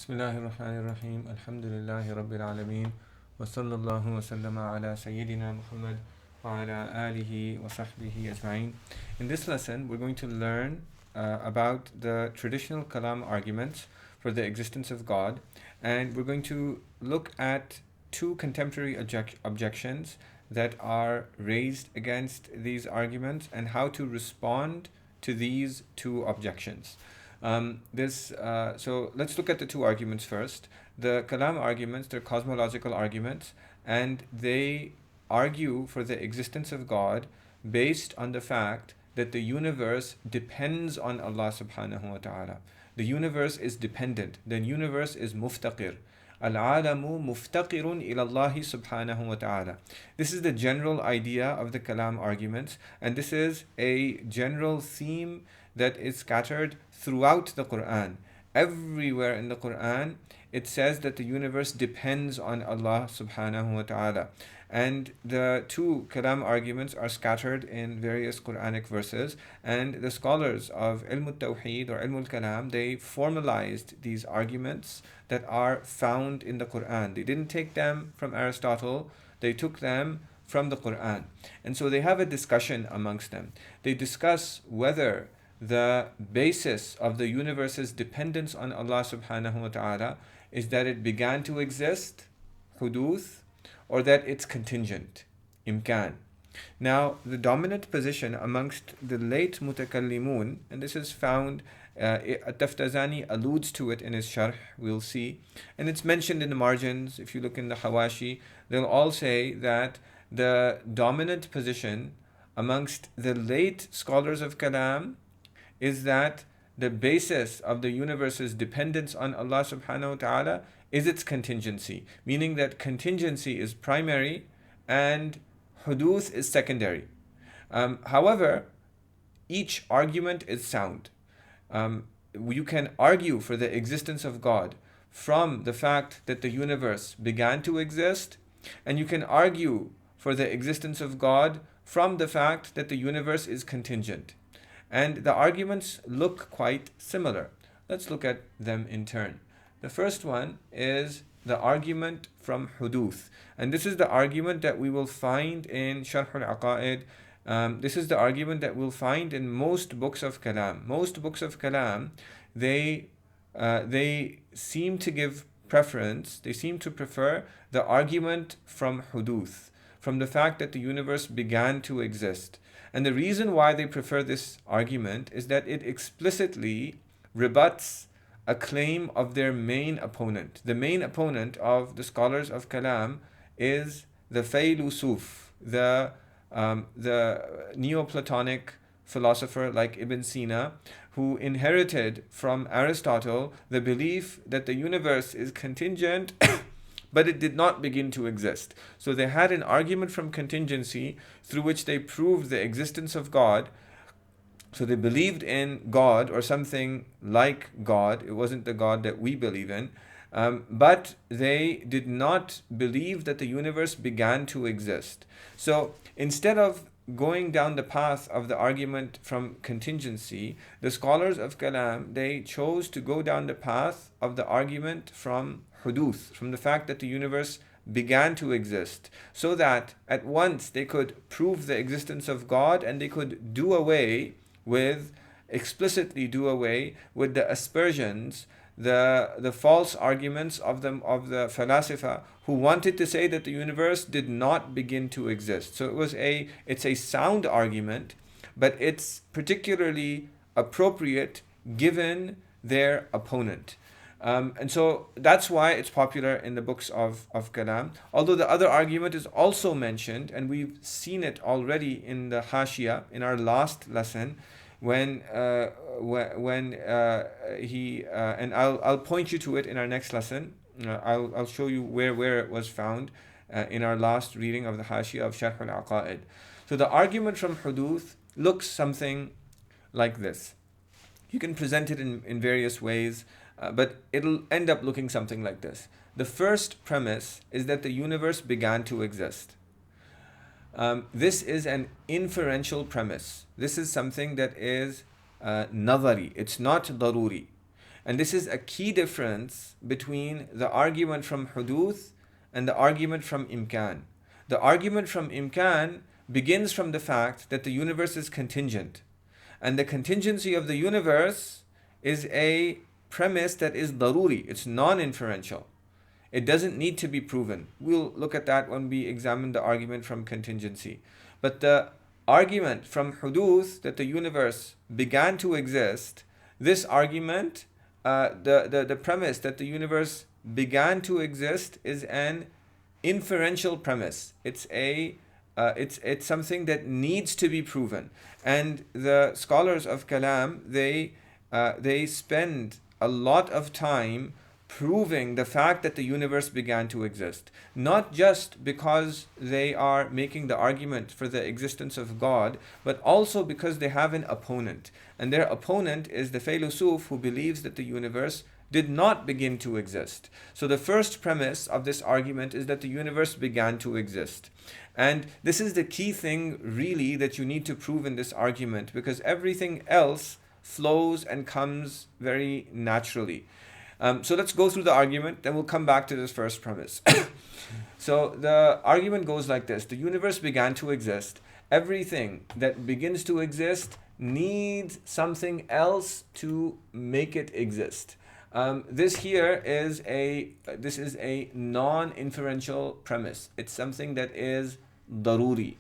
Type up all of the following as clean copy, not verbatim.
Bismillahirrahmanirrahim. Alhamdulillahi Rabbil Alameen. Wa sallallahu wa sallama ala Sayyidina Muhammad wa ala alihi wa sahbihi ajma'in. In this lesson, we're going to learn about the traditional Kalam arguments for the existence of God, and we're going to look at two contemporary objections that are raised against these arguments and how to respond to these two objections. So let's look at the two arguments first. The Kalam arguments, they're cosmological arguments, and they argue for the existence of God based on the fact that the universe depends on Allah subhanahu wa ta'ala. The universe is dependent. The universe is muftaqir. Al-alamu muftaqirun ila Allah subhanahu wa ta'ala. This is the general idea of the Kalam arguments, and this is a general theme that is scattered throughout the Quran. Everywhere in the Quran, it says that the universe depends on Allah subhanahu wa ta'ala. And the two Kalam arguments are scattered in various Quranic verses, and the scholars of Ilm al-Tawheed or Ilm al-Kalam, they formalized these arguments that are found in the Quran. They didn't take them from Aristotle, they took them from the Quran. And so they have a discussion amongst them. They discuss whether the basis of the universe's dependence on Allah subhanahu wa ta'ala is that it began to exist, huduth, or that it's contingent, imkan. Now, the dominant position amongst the late mutakallimun, and this is found, At-Taftazani alludes to it in his sharh, we'll see, and it's mentioned in the margins. If you look in the Hawashi, they'll all say that the dominant position amongst the late scholars of Kalam is that the basis of the universe's dependence on Allah subhanahu wa ta'ala is its contingency, meaning that contingency is primary and huduth is secondary. However, each argument is sound. You can argue for the existence of God from the fact that the universe began to exist, and you can argue for the existence of God from the fact that the universe is contingent. And the arguments look quite similar. Let's look at them in turn. The first one is the argument from huduth. And this is the argument that we will find in Sharh al-Aqaid. This is the argument that we'll find in most books of Kalam. Most books of Kalam, they seem to give preference, they seem to prefer the argument from huduth, from the fact that the universe began to exist. And the reason why they prefer this argument is that it explicitly rebuts a claim of their main opponent. The main opponent of the scholars of Kalam is the Faylusuf, the Neoplatonic philosopher like Ibn Sina, who inherited from Aristotle the belief that the universe is contingent but it did not begin to exist. So they had an argument from contingency through which they proved the existence of God. So they believed in God or something like God. It wasn't the God that we believe in. But they did not believe that the universe began to exist. So instead of going down the path of the argument from contingency, the scholars of Kalam, they chose to go down the path of the argument from huduth, from the fact that the universe began to exist, so that at once they could prove the existence of God and they could explicitly do away with the aspersions, the false arguments of the falasifa who wanted to say that the universe did not begin to exist. So it's a sound argument, but it's particularly appropriate given their opponent. And so that's why it's popular in the books of Kalam. Although the other argument is also mentioned, and we've seen it already in the Hashia, in our last lesson, when he and I'll point you to it in our next lesson. I'll show you where it was found in our last reading of the Hashia of Sharh al-Aqaid. So the argument from huduth looks something like this. You can present it in various ways, but it'll end up looking something like this. The first premise is that the universe began to exist. This is an inferential premise. This is something that is nadari. It's not daruri. And this is a key difference between the argument from huduth and the argument from imkan. The argument from imkan begins from the fact that the universe is contingent. And the contingency of the universe is a premise that is daruri, it's non-inferential. It doesn't need to be proven. We'll look at that when we examine the argument from contingency. But the argument from huduth, that the universe began to exist, this argument, the premise that the universe began to exist is an inferential premise. It's something that needs to be proven. And the scholars of Kalam, they spend a lot of time proving the fact that the universe began to exist. Not just because they are making the argument for the existence of God, but also because they have an opponent. And their opponent is the philosopher who believes that the universe did not begin to exist. So the first premise of this argument is that the universe began to exist. And this is the key thing really that you need to prove in this argument, because everything else flows and comes very naturally. So let's go through the argument, then we'll come back to this first premise. So the argument goes like this: the universe began to exist. Everything that begins to exist needs something else to make it exist. This is a non-inferential premise. It's something that is daruri.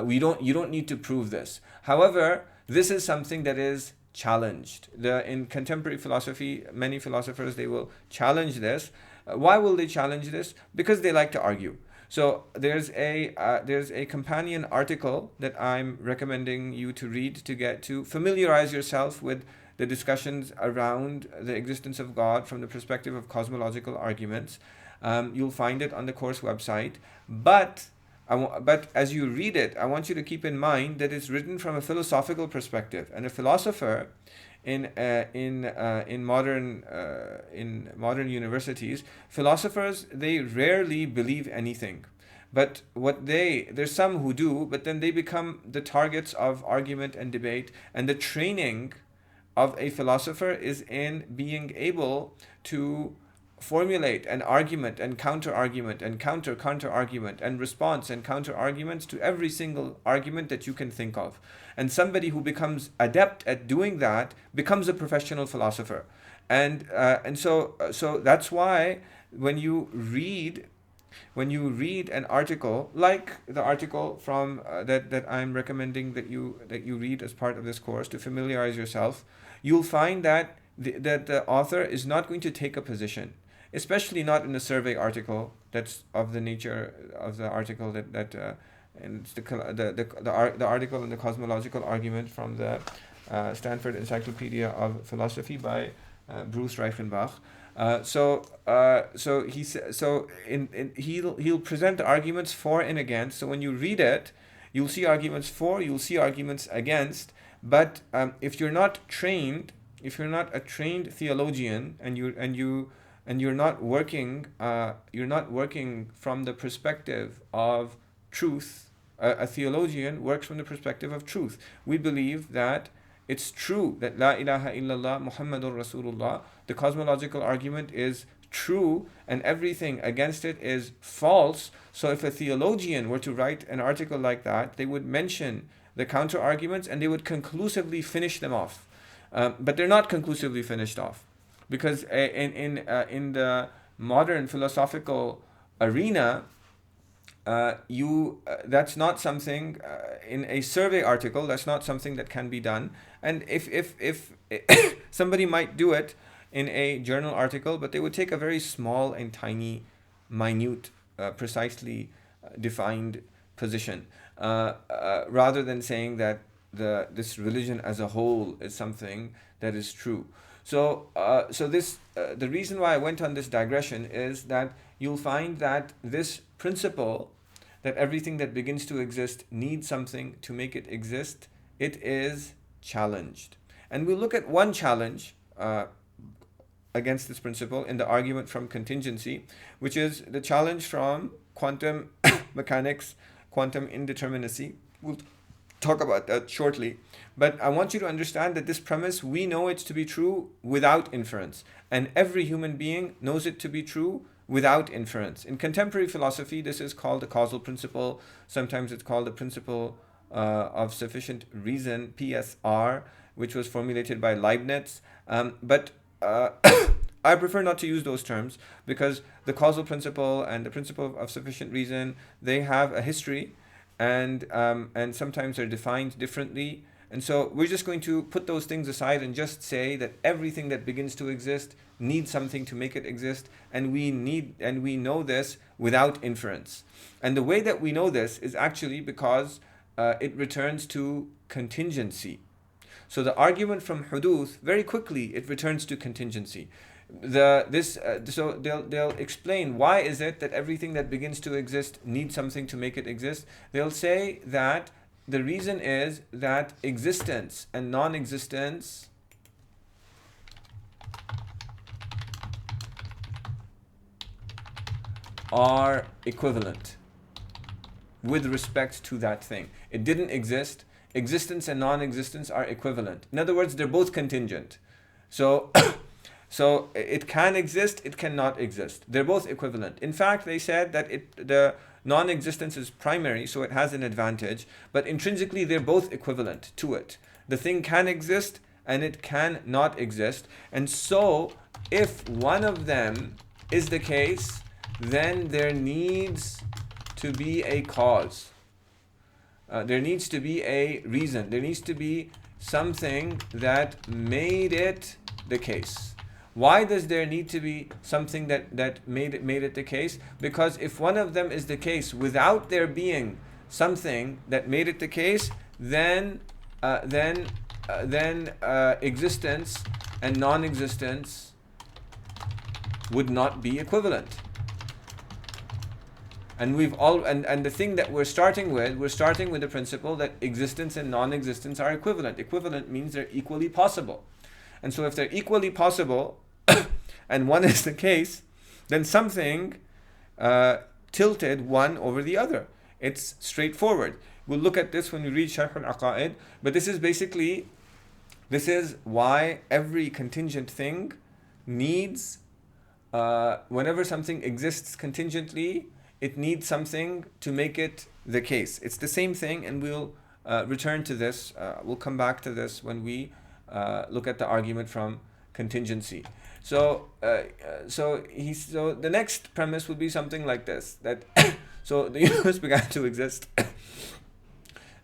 You don't need to prove this. However, this is something that is challenged. In contemporary philosophy, many philosophers, they will challenge this. Why will they challenge this? Because they like to argue. So there's a companion article that I'm recommending you to read to familiarize yourself with the discussions around the existence of God from the perspective of cosmological arguments. You'll find it on the course website. But as you read it, I want you to keep in mind that it's written from a philosophical perspective, and a philosopher in modern universities, philosophers, they rarely believe anything. But there's some who do, but then they become the targets of argument and debate. And the training of a philosopher is in being able to formulate an argument and counter-argument and counter-argument and response and counter-arguments to every single argument that you can think of. And somebody who becomes adept at doing that becomes a professional philosopher. And so that's why when you read an article like the article from that I'm recommending that you read as part of this course to familiarize yourself, you'll find that the author is not going to take a position, especially not in a survey article that's of the nature of the article and the article in the cosmological argument from the Stanford Encyclopedia of Philosophy by Bruce Reichenbach. He'll present the arguments for and against. So when you read it, you'll see arguments for, you'll see arguments against. But if you're not a trained theologian, and you're not working from the perspective of truth. A theologian works from the perspective of truth. We believe that it's true that La ilaha illallah Muhammadur Rasulullah, the cosmological argument, is true and everything against it is false. So if a theologian were to write an article like that, they would mention the counter arguments and they would conclusively finish them off. But they're not conclusively finished off, because in the modern philosophical arena, that's not something in a survey article. That's not something that can be done. And if somebody might do it in a journal article, but they would take a very small and tiny, minute, precisely defined position, rather than saying that this religion as a whole is something that is true. So the reason why I went on this digression is that you'll find that this principle, that everything that begins to exist needs something to make it exist, it is challenged. And we'll look at one challenge against this principle in the argument from contingency, which is the challenge from quantum mechanics, quantum indeterminacy. talk about that shortly. But I want you to understand that this premise, we know it to be true without inference. And every human being knows it to be true without inference. In contemporary philosophy, this is called the causal principle. Sometimes it's called the principle of sufficient reason, PSR, which was formulated by Leibniz. But I prefer not to use those terms because the causal principle and the principle of sufficient reason, they have a history, and sometimes they're defined differently. And so we're just going to put those things aside and just say that everything that begins to exist needs something to make it exist, and we know this without inference. And the way that we know this is actually because it returns to contingency. So the argument from huduth, very quickly it returns to contingency. So they'll explain why is it that everything that begins to exist needs something to make it exist. They'll say that the reason is that existence and non-existence are equivalent with respect to that thing. It didn't exist. Existence and non-existence are equivalent. In other words, they're both contingent. So so it can exist, it cannot exist. They're both equivalent. In fact, they said that the non-existence is primary, so it has an advantage, but intrinsically they're both equivalent to it. The thing can exist and it can not exist. And so if one of them is the case, then there needs to be a cause. There needs to be a reason. There needs to be something that made it the case. Why does there need to be something that made it the case? Because if one of them is the case without there being something that made it the case, then existence and non-existence would not be equivalent. And the thing that we're starting with the principle that existence and non-existence are equivalent. Equivalent means they're equally possible. And so if they're equally possible, and one is the case, then something tilted one over the other. It's straightforward. We'll look at this when we read Sharh al-Aqaid, but this is why every contingent thing needs, whenever something exists contingently, it needs something to make it the case. It's the same thing, and we'll return to this. We'll come back to this when we look at the argument from contingency. So the next premise would be something like this: that so the universe began to exist.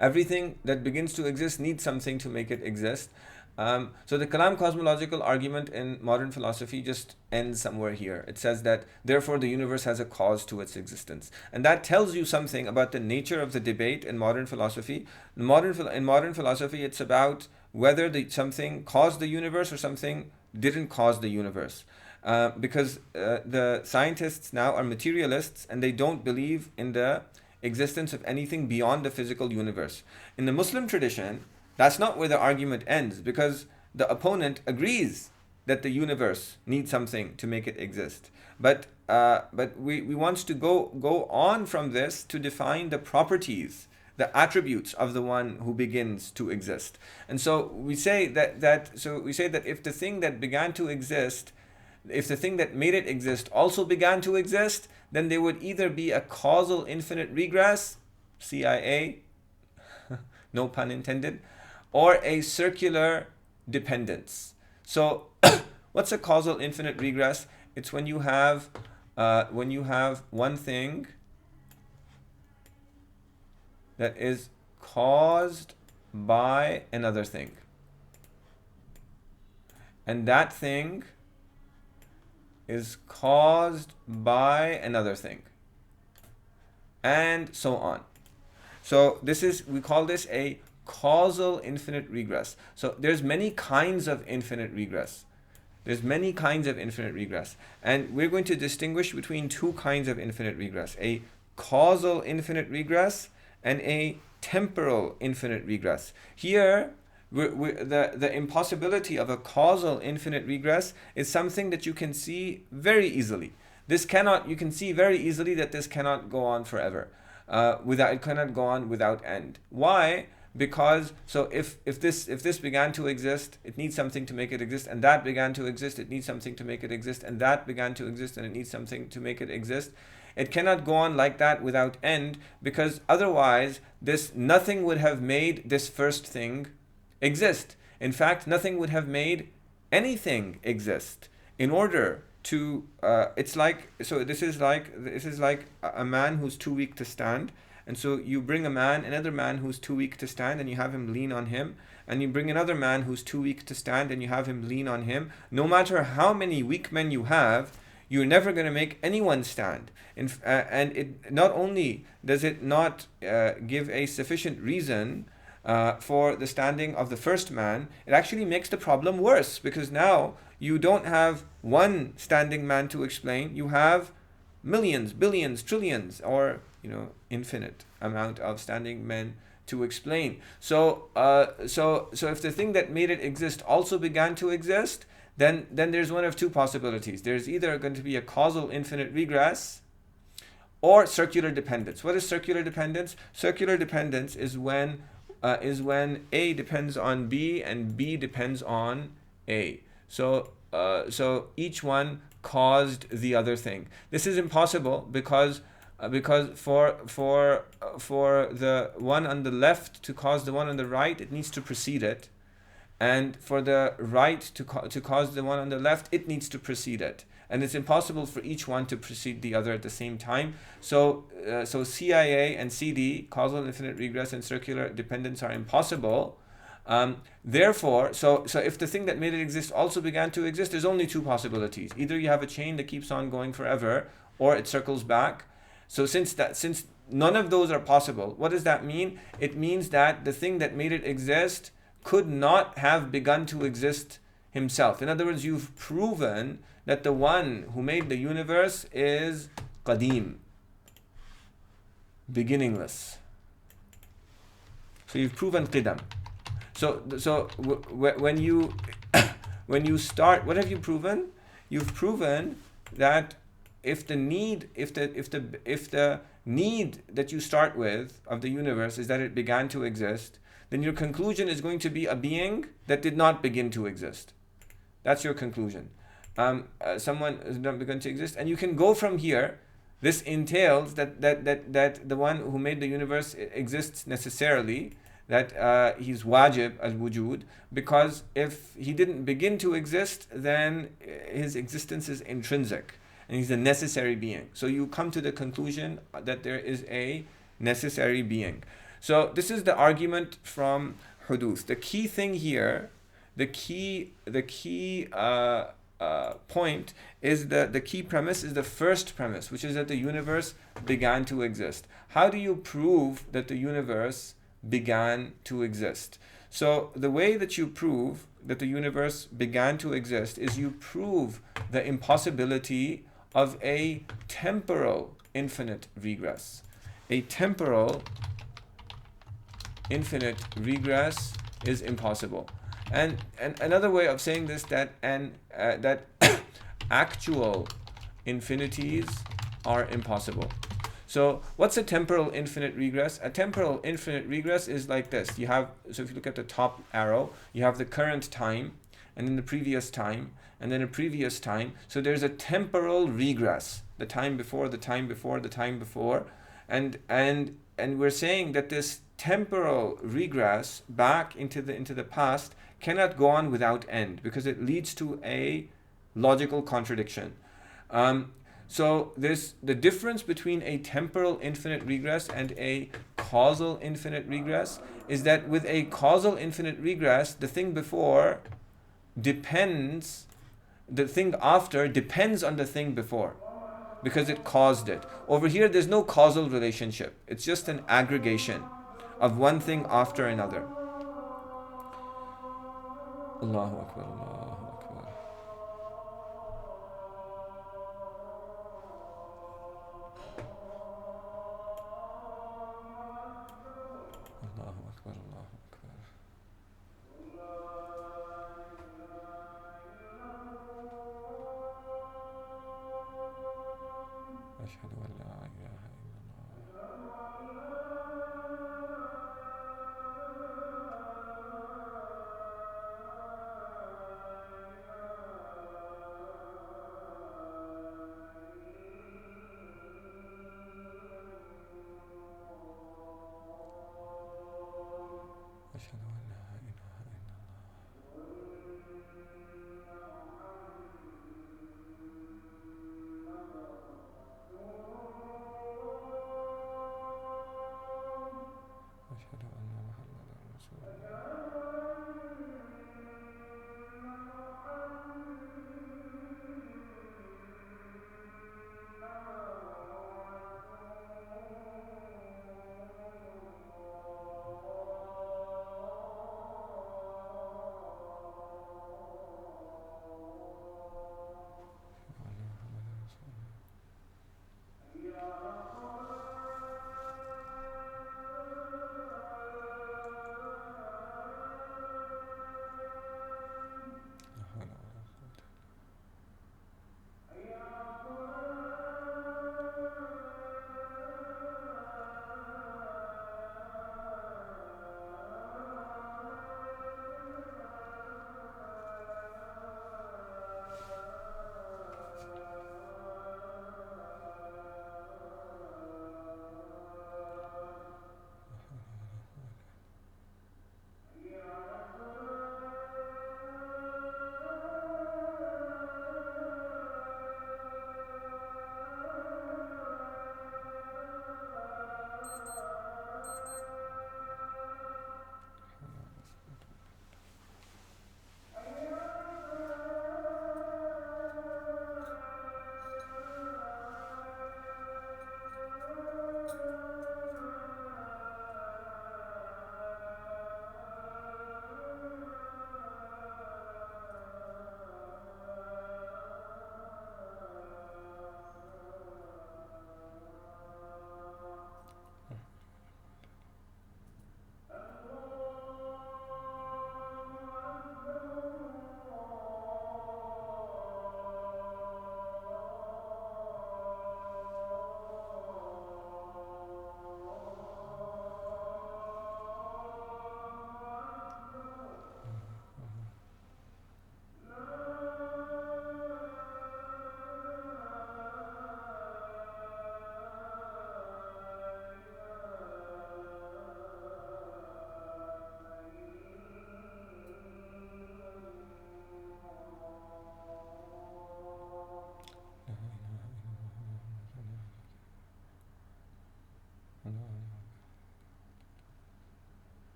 Everything that begins to exist needs something to make it exist. So the Kalam cosmological argument in modern philosophy just ends somewhere here. It says that therefore the universe has a cause to its existence, and that tells you something about the nature of the debate in modern philosophy. In modern philosophy, it's about whether something caused the universe or something didn't cause the universe, because the scientists now are materialists and they don't believe in the existence of anything beyond the physical universe. In the Muslim tradition, that's not where the argument ends, because the opponent agrees that the universe needs something to make it exist. But we want to go on from this to define the properties, the attributes of the one who begins to exist. And so we say that if the thing that began to exist, if the thing that made it exist also began to exist, then there would either be a causal infinite regress, CIA, no pun intended, or a circular dependence. So what's a causal infinite regress? It's when you have one thing that is caused by another thing, and that thing is caused by another thing, and so on. So we call this a causal infinite regress. So there's many kinds of infinite regress. And we're going to distinguish between two kinds of infinite regress: a causal infinite regress and a temporal infinite regress. Here, the impossibility of a causal infinite regress is something that you can see very easily. You can see very easily that this cannot go on forever. It cannot go on without end. Why? because so if this began to exist, it needs something to make it exist, and that began to exist, it needs something to make it exist, and that began to exist, and it needs something to make it exist. It cannot go on like that without end, because otherwise this nothing would have made this first thing exist. In fact, nothing would have made anything exist. In order to it's like, so this is like a man who's too weak to stand, and so you bring another man who's too weak to stand, and you have him lean on him, and you bring another man who's too weak to stand, and you have him lean on him. No matter how many weak men you have, you're never going to make anyone stand. And it not only does it not give a sufficient reason for the standing of the first man, it actually makes the problem worse, because now you don't have one standing man to explain, you have millions, billions, trillions, or infinite amount of standing men to explain. So if the thing that made it exist also began to exist, then there's one of two possibilities. There's either going to be a causal infinite regress or circular dependence. What is circular dependence? Circular dependence is when A depends on B and B depends on A. So each one caused the other thing. This is impossible because for the one on the left to cause the one on the right, it needs to precede it. And for the right to cause the one on the left, it needs to precede it. And it's impossible for each one to precede the other at the same time. So CIA and CD, causal infinite regress and circular dependence, are impossible. Therefore, so if the thing that made it exist also began to exist, there's only two possibilities. Either you have a chain that keeps on going forever, or it circles back. So since none of those are possible, what does that mean? It means that the thing that made it exist could not have begun to exist himself. In other words, you've proven that the one who made the universe is qadim, beginningless. So you've proven qidam. So when you start, what have you proven? You've proven that if the need that you start with of the universe is that it began to exist, then your conclusion is going to be a being that did not begin to exist. That's your conclusion. Someone has not begun to exist, and you can go from here. This entails that the one who made the universe exists necessarily, that he's wajib al-wujud, because if he didn't begin to exist, then his existence is intrinsic, and he's a necessary being. So you come to the conclusion that there is a necessary being. So this is the argument from Huduth. The key thing here, the key point is the key premise is the first premise, which is that the universe began to exist. How do you prove that the universe began to exist? So the way that you prove that the universe began to exist is you prove the impossibility of a temporal infinite regress. A temporal infinite regress is impossible. And another way of saying this, that actual infinities are impossible. So what's a temporal infinite regress? A temporal infinite regress is like this. So if you look at the top arrow, you have the current time, and then the previous time, and then a previous time. So there's a temporal regress, the time before, the time before, the time before. And we're saying that this temporal regress back into the past cannot go on without end, because it leads to a logical contradiction. So the difference between a temporal infinite regress and a causal infinite regress is that with a causal infinite regress, the thing before depends, the thing after depends on the thing before, because it caused it. Over here, there's no causal relationship. It's just an aggregation of one thing after another. Allahu Akbar, Allahu Akbar. Allahu Akbar, Allahu Akbar. Ashhadu an la ilaha illallah.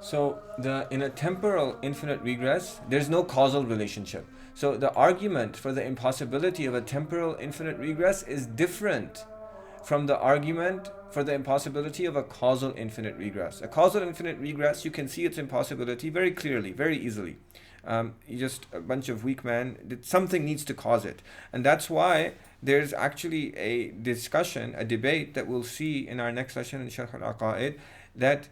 So in a temporal infinite regress, there's no causal relationship. So the argument for the impossibility of a temporal infinite regress is different from the argument for the impossibility of a causal infinite regress. A causal infinite regress, you can see its impossibility very clearly, very easily. You just a bunch of weak men. Something needs to cause it, and that's why there's actually a discussion, a debate that we'll see in our next session in Sharh al-Aqaid, that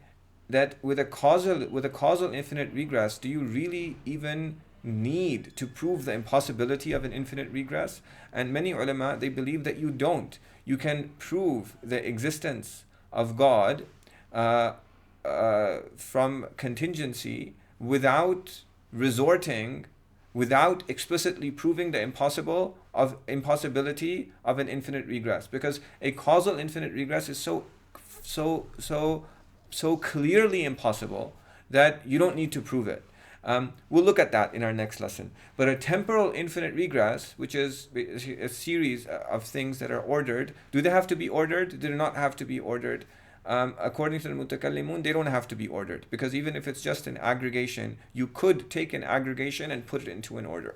with a causal infinite regress, do you really even need to prove the impossibility of an infinite regress? And many ulama, they believe that you don't. You can prove the existence of God from contingency without without explicitly proving the impossibility of an infinite regress, because a causal infinite regress is so clearly impossible that you don't need to prove it. We'll look at that in our next lesson. But a temporal infinite regress, which is a series of things that are ordered, do they have to be ordered? Do they not have to be ordered? According to the Mutakallimun, they don't have to be ordered, because even if it's just an aggregation, you could take an aggregation and put it into an order.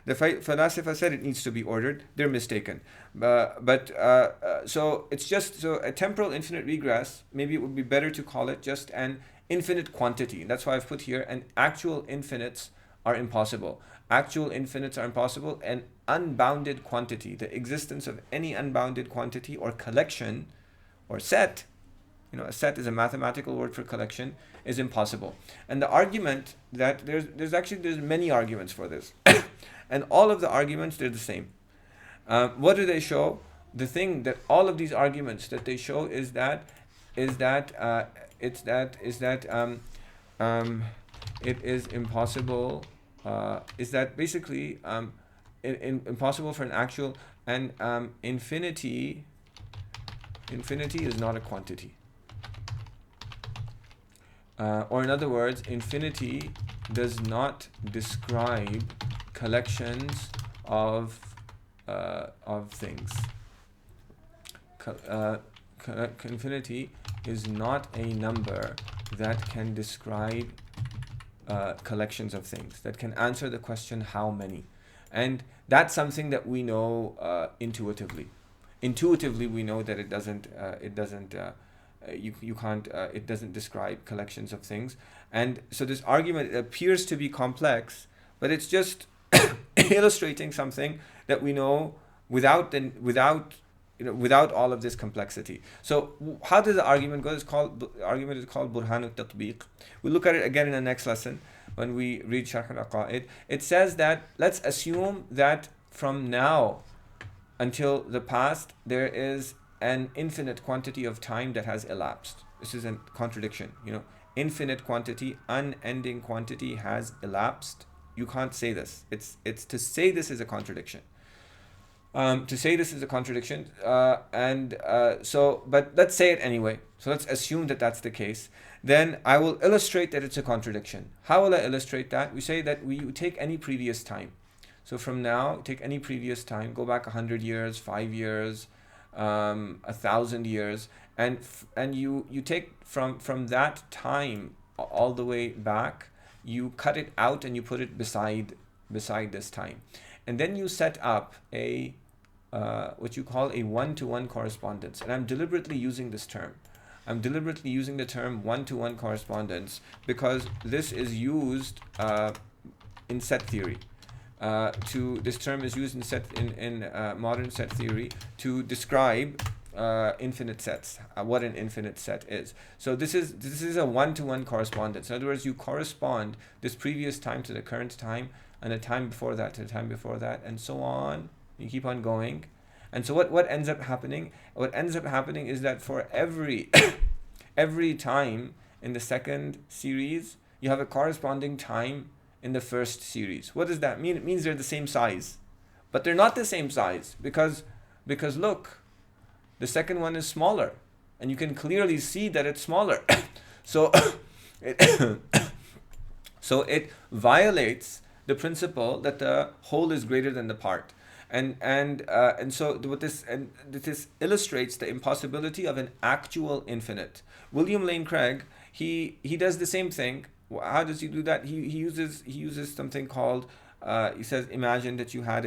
The Falasifa said it needs to be ordered. They're mistaken. So it's just a temporal infinite regress. Maybe it would be better to call it just an infinite quantity. That's why I've put here, and actual infinites are impossible. Actual infinites are impossible. An unbounded quantity, the existence of any unbounded quantity or collection or set, a set is a mathematical word for collection, is impossible. And the argument that there's many arguments for this. And all of the arguments, they're the same. What do they show? The thing that all of these arguments that they show is that it is impossible. Is that basically impossible for an actual, and infinity is not a quantity. Or in other words, infinity does not describe collections of things. Infinity is not a number that can describe collections of things, that can answer the question how many. And that's something that we know intuitively. Intuitively, we know that it doesn't describe collections of things. And so this argument appears to be complex, but it's just illustrating something that we know without all of this complexity. So how does the argument go? The argument is called Burhan al-Tatbiq. We'll look at it again in the next lesson when we read Sharh al-Aqaid. It says that let's assume that from now until the past there is an infinite quantity of time that has elapsed. This is a contradiction. Infinite quantity, unending quantity has elapsed. You can't say this. It's to say this is a contradiction. But let's say it anyway. So let's assume that that's the case. Then I will illustrate that it's a contradiction. How will I illustrate that? We say that we take any previous time. So from now, take any previous time, go back 100 years, 5 years, 1,000 years, and you take from that time all the way back, you cut it out and you put it beside this time, and then you set up a what you call a one-to-one correspondence. And I'm deliberately using this term. I'm deliberately using the term one-to-one correspondence because this is used in set theory. This term is used in modern set theory to describe infinite sets, what an infinite set is. So this is a one-to-one correspondence. In other words, you correspond this previous time to the current time, and the time before that to the time before that, and so on. You keep on going. And so what ends up happening? What ends up happening is that for every time in the second series, you have a corresponding time in the first series. What does that mean? It means they're the same size. But they're not the same size because look, the second one is smaller, and you can clearly see that it's smaller. So it violates the principle that the whole is greater than the part. And so this illustrates the impossibility of an actual infinite. William Lane Craig, he does the same thing. How does he do that? He uses something called, he says, imagine that you had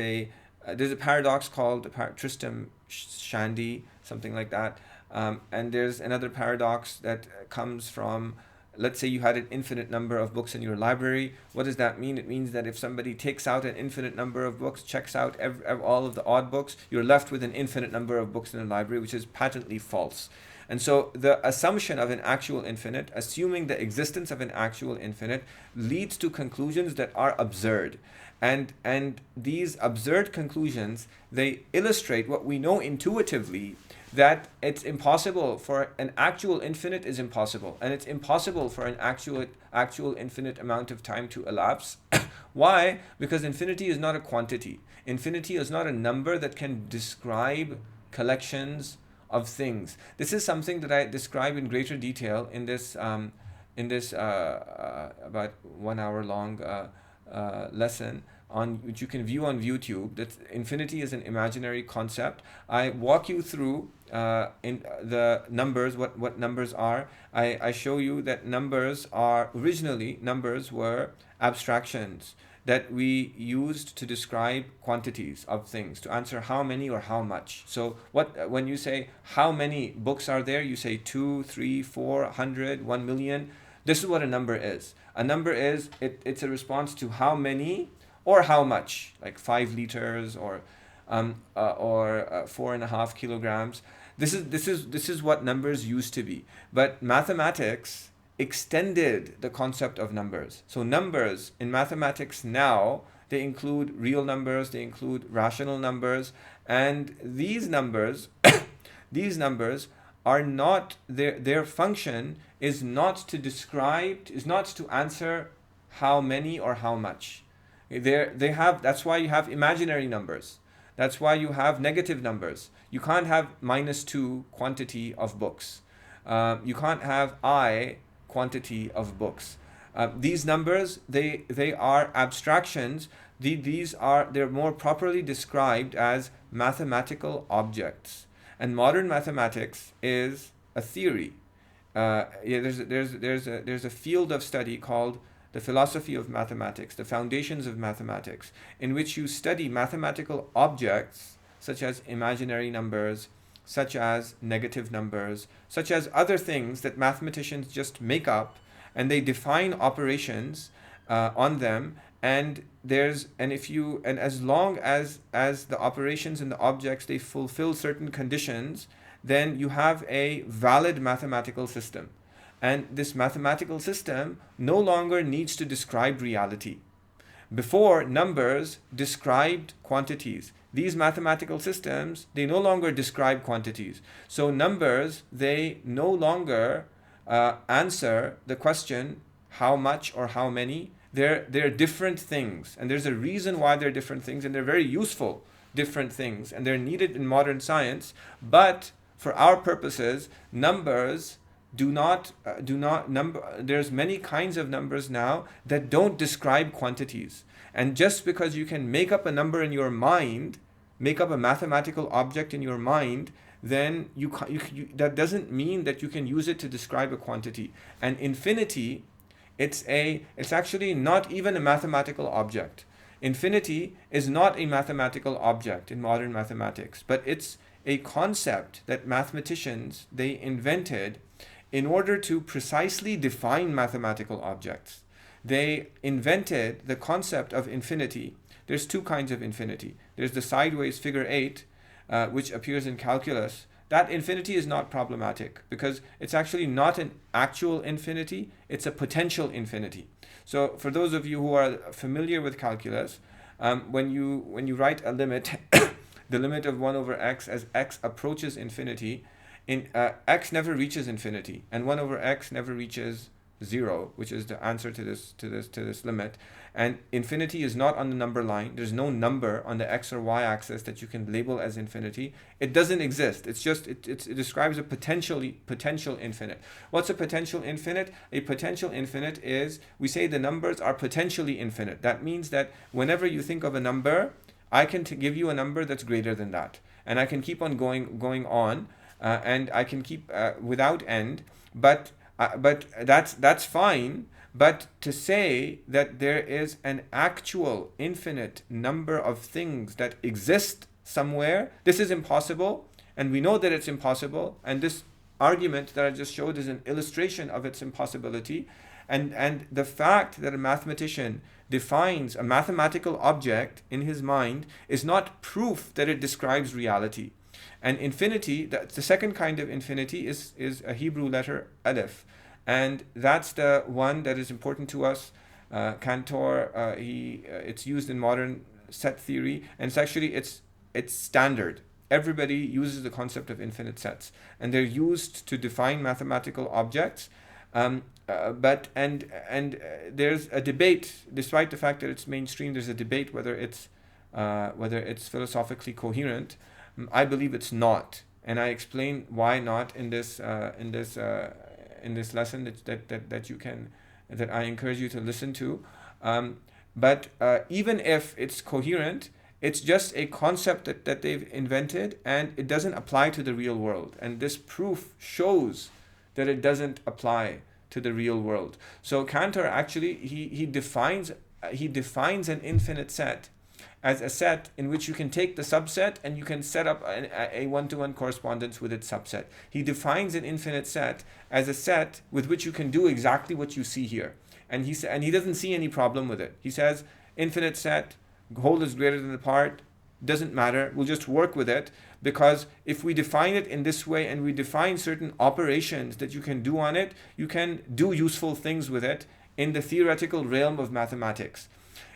there's a paradox called Tristram Shandy, something like that. And there's another paradox that comes from, let's say you had an infinite number of books in your library. What does that mean? It means that if somebody takes out an infinite number of books, checks out all of the odd books, you're left with an infinite number of books in the library, which is patently false. And so the assumption of an actual infinite, assuming the existence of an actual infinite, leads to conclusions that are absurd. And these absurd conclusions, they illustrate what we know intuitively, that it's impossible for an actual infinite is impossible, and it's impossible for an actual infinite amount of time to elapse. Why? Because infinity is not a quantity. Infinity is not a number that can describe collections of things. This is something that I describe in greater detail in this about 1 hour long lesson on which you can view on YouTube. That infinity is an imaginary concept. I walk you through in the numbers, what numbers are. I show you that numbers were abstractions that we used to describe quantities of things, to answer how many or how much. So when you say how many books are there, you say 2, 3, 4, 100, 1 million. This is what a number is. A number is, it's a response to how many or how much, like 5 liters or 4.5 kilograms. This is what numbers used to be. But mathematics extended the concept of numbers. So numbers in mathematics now, they include real numbers, they include rational numbers, and these numbers are not, their function is not to answer how many or how much. That's why you have imaginary numbers. That's why you have negative numbers. You can't have -2 quantity of books. You can't have quantity of books. These numbers, they are abstractions. They're more properly described as mathematical objects. And modern mathematics is a theory. There's a field of study called the philosophy of mathematics, the foundations of mathematics, in which you study mathematical objects such as imaginary numbers, such as negative numbers, such as other things that mathematicians just make up, and they define operations on them. And as long as the operations and the objects, they fulfill certain conditions, then you have a valid mathematical system. And this mathematical system no longer needs to describe reality. Before, numbers described quantities. These mathematical systems, they no longer describe quantities. So numbers, they no longer answer the question how much or how many. They're different things, and there's a reason why they're different things, and they're very useful different things, and they're needed in modern science. But for our purposes, numbers there's many kinds of numbers now that don't describe quantities. And just because you can make up a number in your mind, make up a mathematical object in your mind, then that doesn't mean that you can use it to describe a quantity. And infinity, it's actually not even a mathematical object. Infinity is not a mathematical object in modern mathematics, but it's a concept that mathematicians, they invented in order to precisely define mathematical objects. They invented the concept of infinity. There's 2 kinds of infinity. There's the sideways figure 8, which appears in calculus. That infinity is not problematic because it's actually not an actual infinity, it's a potential infinity. So for those of you who are familiar with calculus, when you write a limit, the limit of 1 over x as x approaches infinity, x never reaches infinity, and 1 over x never reaches 0, which is the answer to this limit. And infinity is not on the number line. There's no number on the x or y axis that you can label as infinity. It doesn't exist. It's just it describes a potential infinite. What's a potential infinite? A potential infinite is, we say the numbers are potentially infinite. That means that whenever you think of a number, I can give you a number that's greater than that, and I can keep on going on, and I can keep without end. But that's fine. But to say that there is an actual infinite number of things that exist somewhere, this is impossible, and we know that it's impossible. And this argument that I just showed is an illustration of its impossibility. And the fact that a mathematician defines a mathematical object in his mind is not proof that it describes reality. And infinity, the second kind of infinity, is a Hebrew letter aleph. And that's the one that is important to us. Cantor, it's used in modern set theory, and it's standard. Everybody uses the concept of infinite sets, and they're used to define mathematical objects. But there's a debate, despite the fact that it's mainstream. There's a debate whether it's philosophically coherent. I believe it's not, and I explain why not in this lesson that I encourage you to listen to. But even if it's coherent, it's just a concept that they've invented, and it doesn't apply to the real world. And this proof shows that it doesn't apply to the real world. So Cantor actually he defines an infinite set as a set in which you can take the subset and you can set up a one-to-one correspondence with its subset. He defines an infinite set as a set with which you can do exactly what you see here. And he doesn't see any problem with it. He says, infinite set, whole is greater than the part, doesn't matter, we'll just work with it, because if we define it in this way and we define certain operations that you can do on it, you can do useful things with it in the theoretical realm of mathematics.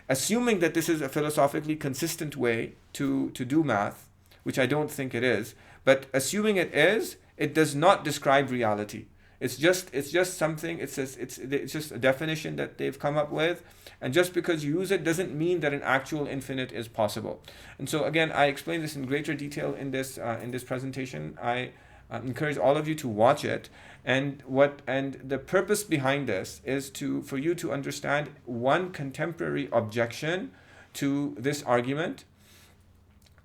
Assuming that this is a philosophically consistent way to do math, which I don't think it is, but assuming it is, it does not describe reality. It's just something. It's just a definition that they've come up with, and just because you use it doesn't mean that an actual infinite is possible. And so again, I explain this in greater detail in this presentation. I encourage all of you to watch it. And the purpose behind this is for you to understand one contemporary objection to this argument,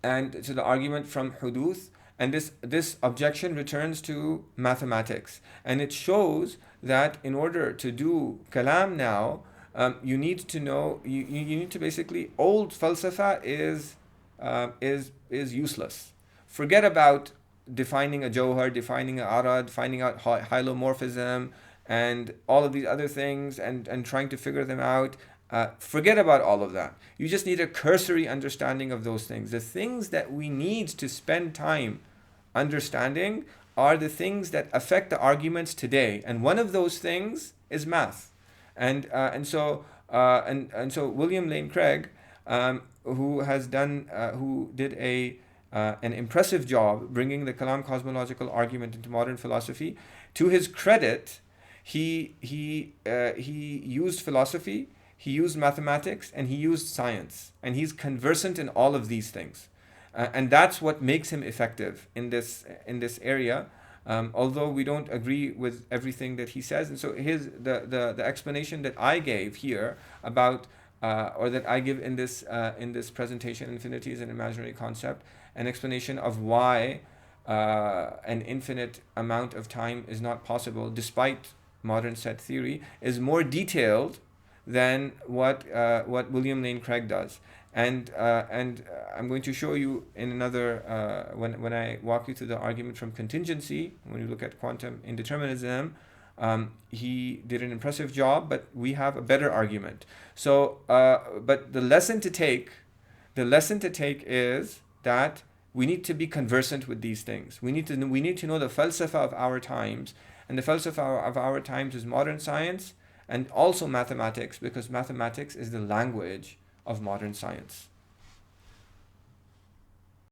and to the argument from Huduth. And this objection returns to mathematics, and it shows that in order to do kalam now, you need to know, you need to basically, old falsafa is useless. Forget about defining a jawhar, defining an arad, finding out hylomorphism, and all of these other things, and trying to figure them out. Forget about all of that. You just need a cursory understanding of those things. The things that we need to spend time understanding are the things that affect the arguments today, and one of those things is math. And so William Lane Craig, who did an impressive job bringing the Kalam cosmological argument into modern philosophy. To his credit, he used philosophy, he used mathematics, and he used science, and he's conversant in all of these things. And that's what makes him effective in this area, although we don't agree with everything that he says. And so the explanation that I gave here about or that I give in this presentation, infinity is an imaginary concept, an explanation of why an infinite amount of time is not possible despite modern set theory, is more detailed than what William Lane Craig does. And I'm going to show you in another, when I walk you through the argument from contingency, when you look at quantum indeterminism, he did an impressive job, but we have a better argument. So, but the lesson to take is that we need to be conversant with these things. We need to know the falsafa of our times, and the falsafa of our times is modern science and also mathematics, because mathematics is the language of modern science.